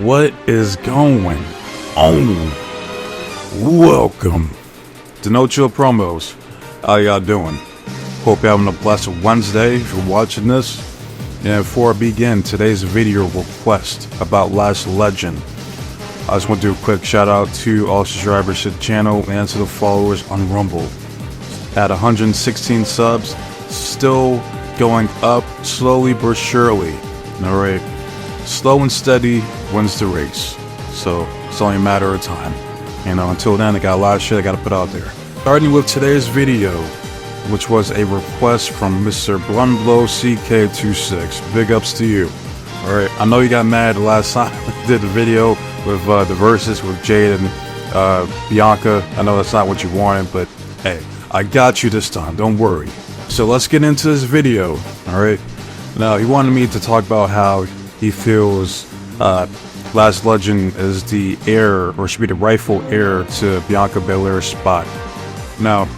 What is going on? Welcome to No Chill Promos. How y'all doing? Hope you're having a blessed Wednesday if you're watching this. And before I begin today's video request about Lash Legend, I just want to do a quick shout out to all subscribers to the channel and to the followers on Rumble. At 116 subs, still going up slowly but surely. Alright, slow and steady wins the race. So it's only a matter of time. You know, until then I got a lot of shit I gotta put out there. Starting with today's video, which was a request from Mr. Blunblow CK26. Big ups to you. Alright, I know you got mad the last time I did the video with the verses with Jade and Bianca. I know that's not what you wanted, but hey, I got you this time, don't worry. So let's get into this video, alright? Now, he wanted me to talk about how he feels Lash Legend is the heir, or should be the rightful heir to Bianca Belair's spot. Now,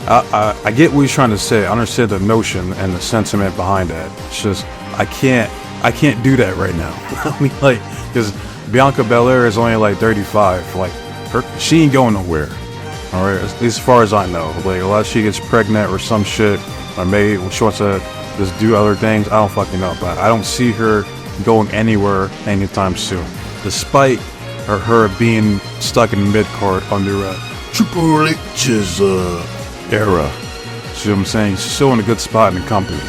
I get what he's trying to say. I understand the notion and the sentiment behind that. It's just, I can't do that right now. I mean, like, because Bianca Belair is only like 35. Like, she ain't going nowhere. Alright, at least as far as I know. Like, unless she gets pregnant or some shit, or maybe she wants to just do other things, I don't fucking know. But I don't see her going anywhere anytime soon. Despite her being stuck in the mid-card under Triple H's era. See what I'm saying? She's still in a good spot in the company.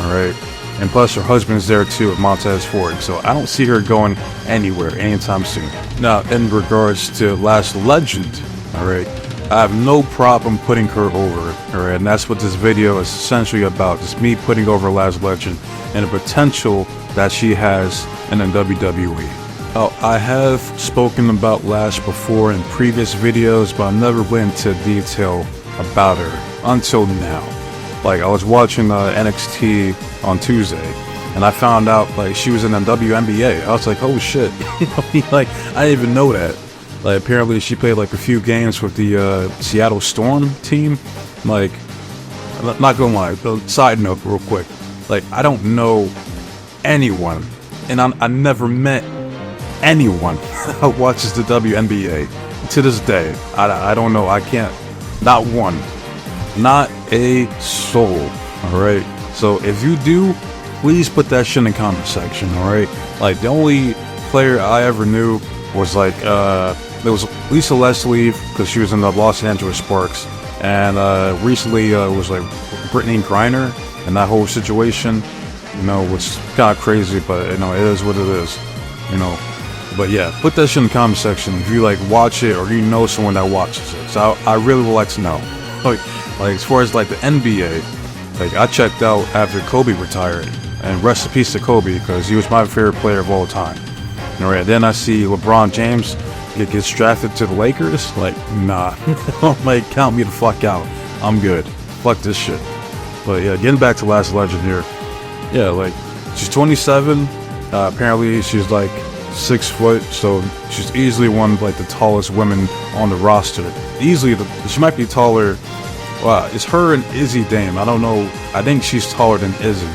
Alright? And plus her husband's there too with Montez Ford. So I don't see her going anywhere anytime soon. Now, in regards to Lash Legend, alright, I have no problem putting her over, alright, and that's what this video is essentially about, just me putting over Lash Legend and the potential that she has in the WWE. Now, I have spoken about Lash before in previous videos, but I never went into detail about her until now. Like, I was watching NXT on Tuesday, and I found out, like, she was in the WNBA. I was like, oh shit. Like, I didn't even know that. Like, apparently she played like a few games with the Seattle Storm team. Like, not gonna lie, side note real quick. Like, I don't know anyone, and I never met anyone that watches the WNBA. To this day, I don't know, I can't, not one. Not a soul, alright? So if you do, please put that shit in the comment section, alright? Like, the only player I ever knew was like, there was Lisa Leslie, because she was in the Los Angeles Sparks, and recently it was like Brittany Griner, and that whole situation, you know, was kind of crazy, but you know, it is what it is, you know. But yeah, put that shit in the comment section if you like watch it, or you know someone that watches it. So I really would like to know. Like as far as like the NBA, like I checked out after Kobe retired, and rest in peace to Kobe, because he was my favorite player of all time. Alright, then I see LeBron James gets drafted to the Lakers. Like, nah. Like, count me the fuck out. I'm good. Fuck this shit. But yeah, getting back to Lash Legend here. Yeah, like, she's 27. Apparently, she's like 6 foot, so she's easily one of like the tallest women on the roster. Easily, she might be taller. Wow, it's her and Izzy Dame. I don't know. I think she's taller than Izzy.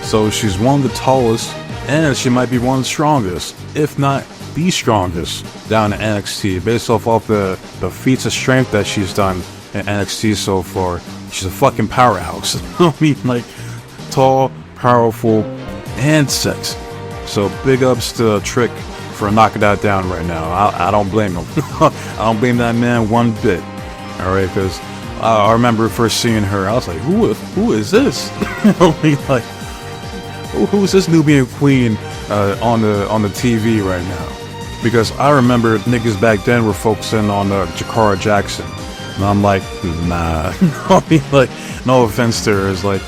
So she's one of the tallest, and she might be one of the strongest, if not the strongest, down in NXT. Based off the feats of strength that she's done in NXT so far, she's a fucking powerhouse. I mean, like, tall, powerful, and sexy. So big ups to Trick for knocking that down right now. I don't blame him. I don't blame that man one bit. Alright, because I remember first seeing her, I was like, who is this? I mean, like, who's this Nubian queen on the TV right now? Because I remember niggas back then were focusing on Jakara Jackson, and I'm like, nah. I mean, like, no offense to her, it's like,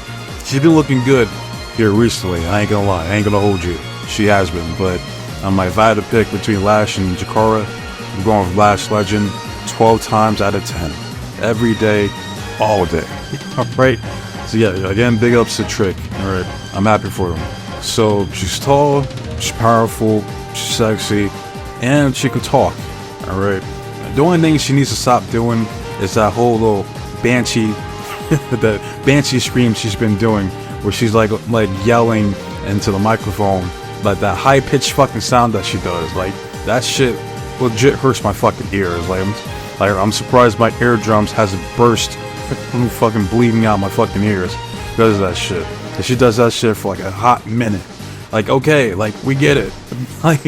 she's been looking good here recently. I ain't gonna lie, I ain't gonna hold you. She has been, but I'm like, if I had to pick between Lash and Jakara, I'm going with Lash Legend 12 times out of 10. Every day, all day. Alright? So yeah, again, big ups to Trick. Alright, I'm happy for them. So, she's tall, she's powerful, she's sexy, and she could talk. Alright? The only thing she needs to stop doing is that whole little banshee, the banshee scream she's been doing, where she's like yelling into the microphone like that high-pitched fucking sound that she does, like that shit legit hurts my fucking ears. Like I'm surprised my eardrums hasn't burst, fucking bleeding out my fucking ears because of that shit. And she does that shit for like a hot minute. Like, okay, like we get it. Like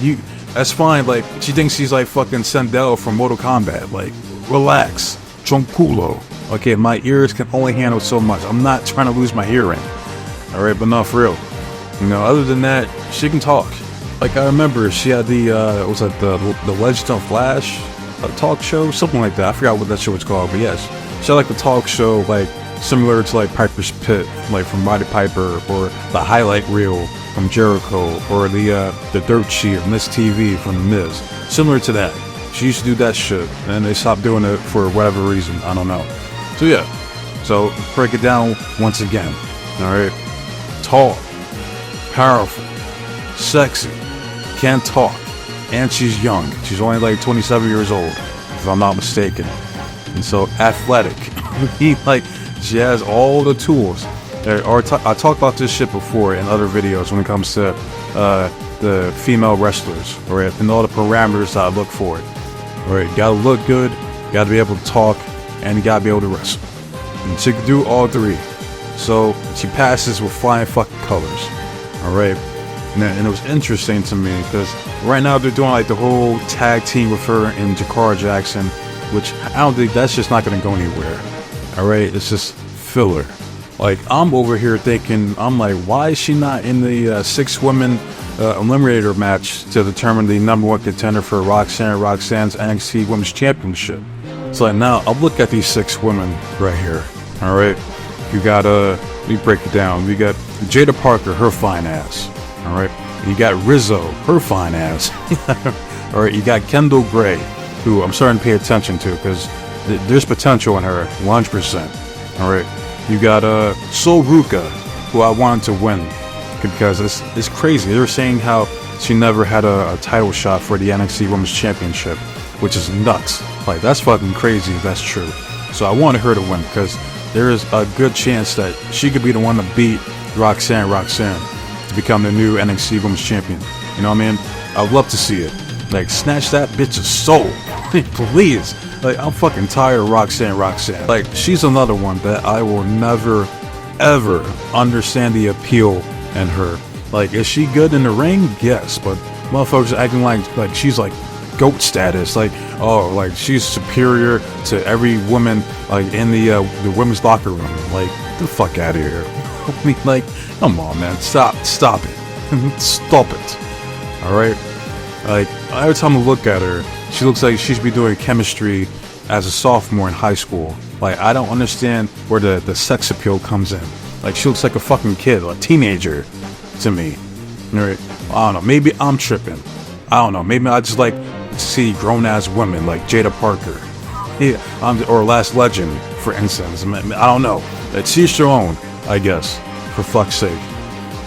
you, that's fine. Like she thinks she's like fucking Sindel from Mortal Kombat. Like, relax, tranquilo. Okay, my ears can only handle so much. I'm not trying to lose my hearing. All right, but not for real. You know, other than that, she can talk. Like I remember she had the was that the Legend of Lash talk show, something like that. I forgot what that show was called, but yes, she had like the talk show, like similar to like Piper's Pit, like from Roddy Piper, or the highlight reel from Jericho, or the dirt sheet of Miss TV from The Miz. Similar to that. She used to do that shit, and they stopped doing it for whatever reason. I don't know. So yeah, so break it down once again. All right, tall, powerful, sexy, can't talk, and she's young. She's only like 27 years old, if I'm not mistaken. And so athletic. She has all the tools. I talked about this shit before in other videos when it comes to the female wrestlers, right? And all the parameters that I look for. Right, you gotta look good, you gotta be able to talk, and you gotta be able to wrestle. And she can do all three. So she passes with flying fucking colors. Alright. And it was interesting to me because right now they're doing like the whole tag team with her and Jakara Jackson, which I don't think that's just not gonna go anywhere. Alright, it's just filler. Like I'm over here thinking, I'm like, why is she not in the 6-woman eliminator match to determine the #1 contender for Roxanne's NXT Women's Championship? So like now I'll look at these 6 women right here. Alright, you got let me break it down. You got Jada Parker, her fine ass. Alright, you got Rizzo, her fine ass. Alright, you got Kendall Gray, who I'm starting to pay attention to because there's potential in her, 100%. Alright, you got Sol Ruka, who I wanted to win because it's crazy. They're saying how she never had a title shot for the NXT Women's Championship, which is nuts. Like, that's fucking crazy if that's true. So I wanted her to win because there is a good chance that she could be the one to beat Roxanne to become the new NXT Women's Champion. You know what I mean? I'd love to see it. Like, snatch that bitch's soul. Please. Like, I'm fucking tired of Roxanne. Like, she's another one that I will never, ever understand the appeal in her. Like, is she good in the ring? Yes, but motherfuckers acting like she's like GOAT status. Like, oh, like she's superior to every woman like in the women's locker room. Like, get the fuck out of here. I mean, like, come on, man. Stop it. Stop it. Alright? Like, every time I look at her, she looks like she should be doing chemistry as a sophomore in high school. Like, I don't understand where the sex appeal comes in. Like, she looks like a fucking kid, a teenager to me. Right? I don't know. Maybe I'm tripping. I don't know. Maybe I just like to see grown-ass women like Jada Parker. Yeah, or Last Legend, for instance. I don't know. It's each their own, I guess, for fuck's sake.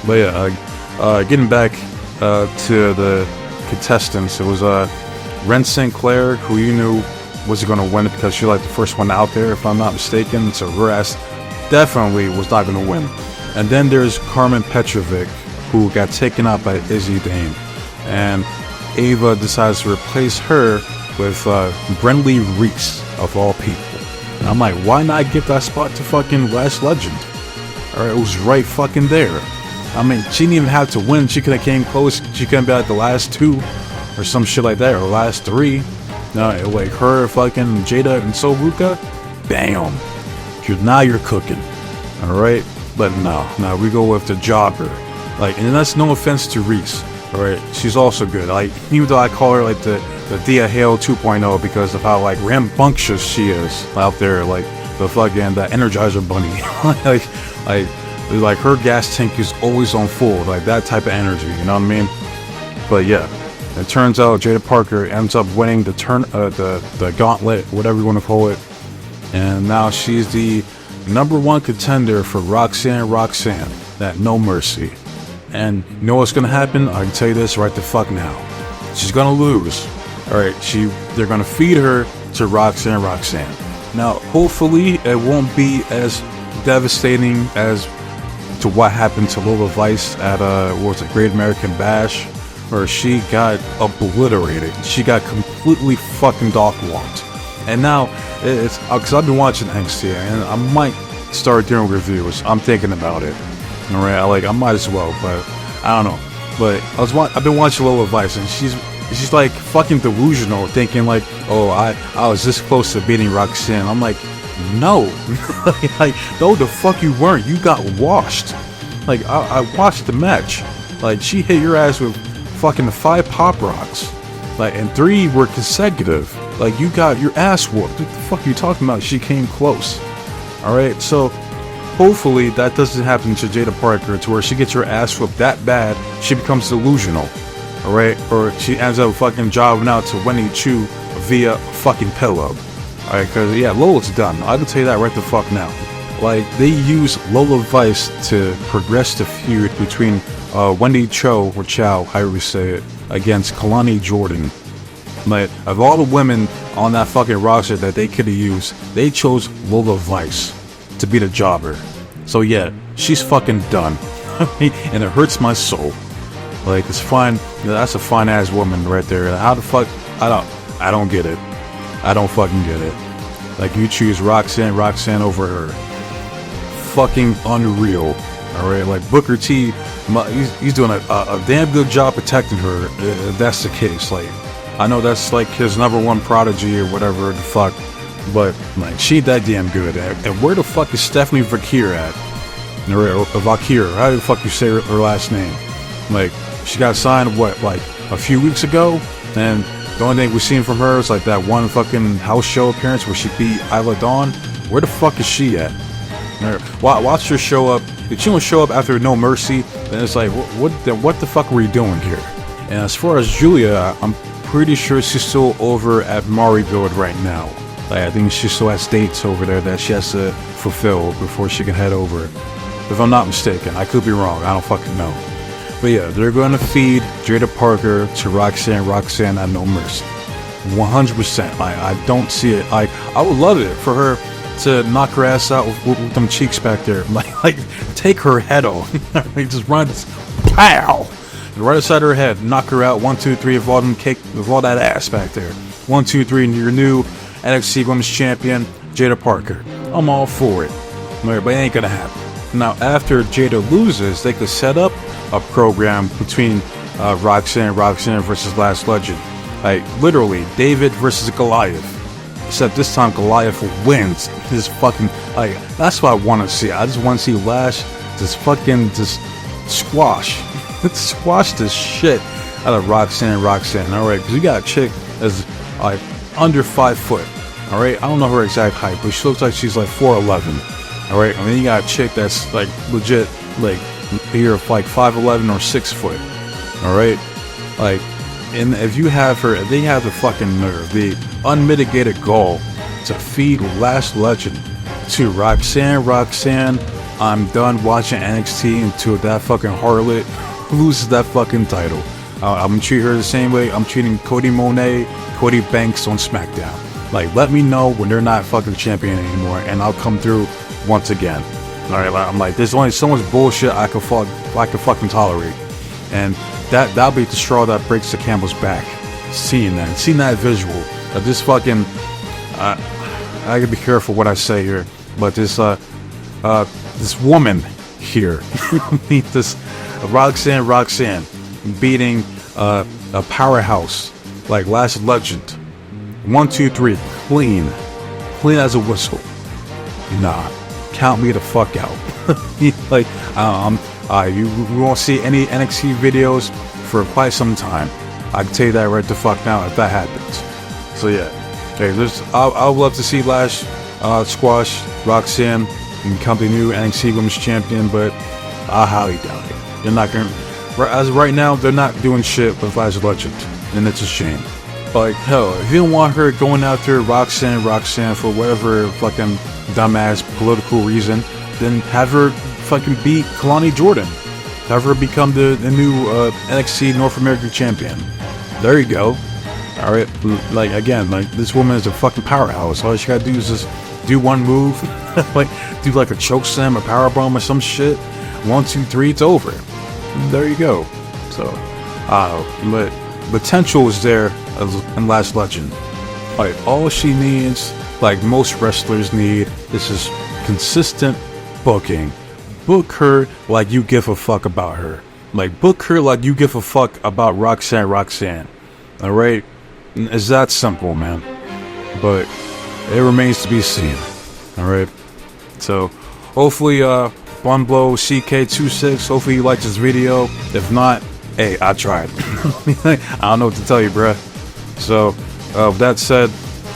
But yeah, getting back to the contestants, it was Ren St. Clair, who you knew was going to win it because she was like the first one out there, if I'm not mistaken. So her ass definitely was not going to win. And then there's Carmen Petrovic, who got taken out by Izzy Dane. And Ava decides to replace her with Brentley Reese, of all people. And I'm like, why not give that spot to fucking Last Legend? Alright, it was right fucking there. I mean, she didn't even have to win. She could have came close. She couldn't be like the last 2 or some shit like that, or last 3. No, like her, fucking Jada, and Sol Ruka. Bam. Now you're cooking. Alright? But no, we go with the jobber. Like, and that's no offense to Reese. Alright? She's also good. Like, even though I call her like the Thea Hale 2.0 because of how like rambunctious she is out there, like the fucking the Energizer Bunny. like her gas tank is always on full, like that type of energy, you know what I mean? But yeah, it turns out Jada Parker ends up winning the gauntlet, whatever you want to call it, and now she's the #1 contender for Roxanne, that No Mercy. And you know what's gonna happen? I can tell you this right the fuck now. She's gonna lose. Alright, they're gonna feed her to Roxanne. Now, hopefully, it won't be as devastating as to what happened to Lola Vice at what was it, Great American Bash, where she got obliterated. She got completely fucking dog walked. And now it's because I've been watching NXT and I might start doing reviews. I'm thinking about it. All right, I might as well, but I don't know. But I've been watching Lola Vice and she's like fucking delusional, thinking like, oh, I was this close to beating Roxanne. I'm like, no, like no, the fuck you weren't. You got washed. Like I watched the match. Like she hit your ass with fucking 5 pop rocks. Like and 3 were consecutive. Like you got your ass whooped. What the fuck are you talking about? She came close. All right, so hopefully that doesn't happen to Jada Parker, to where she gets her ass whooped that bad she becomes delusional. All right, or she ends up fucking jobbing out to Wendy Chu via fucking pillow. All right, because yeah, Lola's done. I can tell you that right the fuck now. Like they use Lola Vice to progress the feud between Wendy Cho or Chow, however you say it, against Kalani Jordan. But of all the women on that fucking roster that they could have used, they chose Lola Vice to be the jobber. So yeah, she's fucking done. And it hurts my soul. Like it's fine. That's a fine ass woman right there. How the fuck? I don't get it. I don't fucking get it. Like you choose Roxanne over her. Fucking unreal. All right, like Booker T, he's doing a damn good job protecting her. If that's the case. Like I know that's like his #1 prodigy or whatever the fuck, but like she that damn good. And where the fuck is Stephanie Vakir at? Or Vakir, how the fuck you say her last name? Like she got signed what, like a few weeks ago, and the only thing we've seen from her is like that one fucking house show appearance where she beat Isla Dawn. Where the fuck is she at? Watch her show up. If she don't show up after No Mercy, then it's like what the fuck were you doing here? And as far as Julia, I'm pretty sure she's still over at Marigold right now. Like I think she still has dates over there that she has to fulfill before she can head over. If I'm not mistaken, I could be wrong. I don't fucking know. But yeah, they're going to feed Jada Parker to Roxanne at No Mercy. 100%. I don't see it. I would love it for her to knock her ass out with them cheeks back there. Like take her head off. Just run this, pow, right aside her head, knock her out. 1, 2, 3 of all them cake, of all that ass back there. 1, 2, 3, and your new NXT Women's Champion, Jada Parker. I'm all for it. But it ain't gonna happen. Now, after Jada loses, they could set up a program between Roxanne versus Last Legend. Like, literally, David versus Goliath. Except this time, Goliath wins. This fucking, like, that's what I want to see. I just want to see Lash just squash. Squash this shit out of Roxanne. Alright, because you got a chick that's, like, under 5 foot. Alright, I don't know her exact height, but she looks like she's like 4'11". Alright, and then you got a chick that's like legit, like either like 5'11" or 6 foot. Alright, like, and if you have her, if they have the fucking nerve, the unmitigated gall to feed Last Legend to Roxanne, I'm done watching NXT until that fucking harlot loses that fucking title. I'm gonna treat her the same way I'm treating Cody Banks on SmackDown. Like, let me know when they're not fucking champion anymore, and I'll come through once again. Alright, I'm like, there's only so much bullshit I could fucking tolerate, and that'll be the straw that breaks the camel's back. Seeing that visual of this fucking, I gotta be careful what I say here, but this woman here, this Roxanne beating a powerhouse like Last Legend. 1, 2, 3, clean as a whistle. Nah, count me the fuck out. Like, we won't see any NXT videos for quite some time. I can tell you that right the fuck now if that happens. So yeah, hey, I would love to see Lash squash Roxanne and become the new NXT Women's Champion, but I highly doubt it. They're not gonna. As of right now, they're not doing shit with Lash Legend, and it's a shame. Like, hell, if you don't want her going after Roxanne for whatever fucking dumbass political reason, then have her fucking beat Kalani Jordan. Have her become the new NXT North American champion. There you go. Alright, like, again, like, this woman is a fucking powerhouse. All she gotta do is just do one move, like, do like a chokeslam, a powerbomb or some shit. 1, 2, 3, it's over. There you go. So, but potential is there in Lash Legend. Like, all she needs, like most wrestlers need, is just consistent booking. Book her like you give a fuck about her. Like, book her like you give a fuck about Roxanne. Alright? It's that simple, man. But it remains to be seen. Alright? So, hopefully, Bunblow CK26, hopefully you liked this video. If not, hey, I tried. I don't know what to tell you, bruh. So, with that said,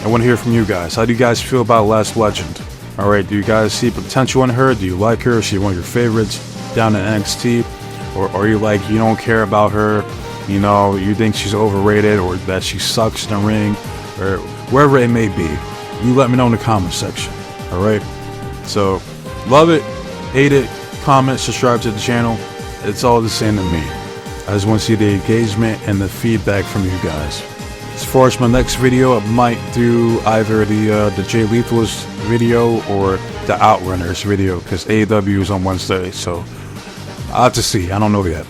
I want to hear from you guys. How do you guys feel about Lash Legend? Alright, do you guys see potential in her? Do you like her? Is she one of your favorites down in NXT? Or are you like, you don't care about her? You know, you think she's overrated or that she sucks in the ring? Or wherever it may be. You let me know in the comment section. Alright? So, love it, hate it, comment, subscribe to the channel. It's all the same to me. I just want to see the engagement and the feedback from you guys. As far as my next video, I might do either the Jay Lethal's video or the Outrunners video, because AEW is on Wednesday, so I'll have to see. I don't know yet.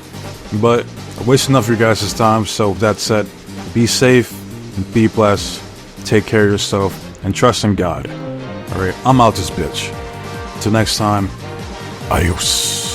But I waste enough of your guys' time, so with that said, be safe, be blessed, take care of yourself, and trust in God. Alright, I'm out this bitch. Till next time, adios.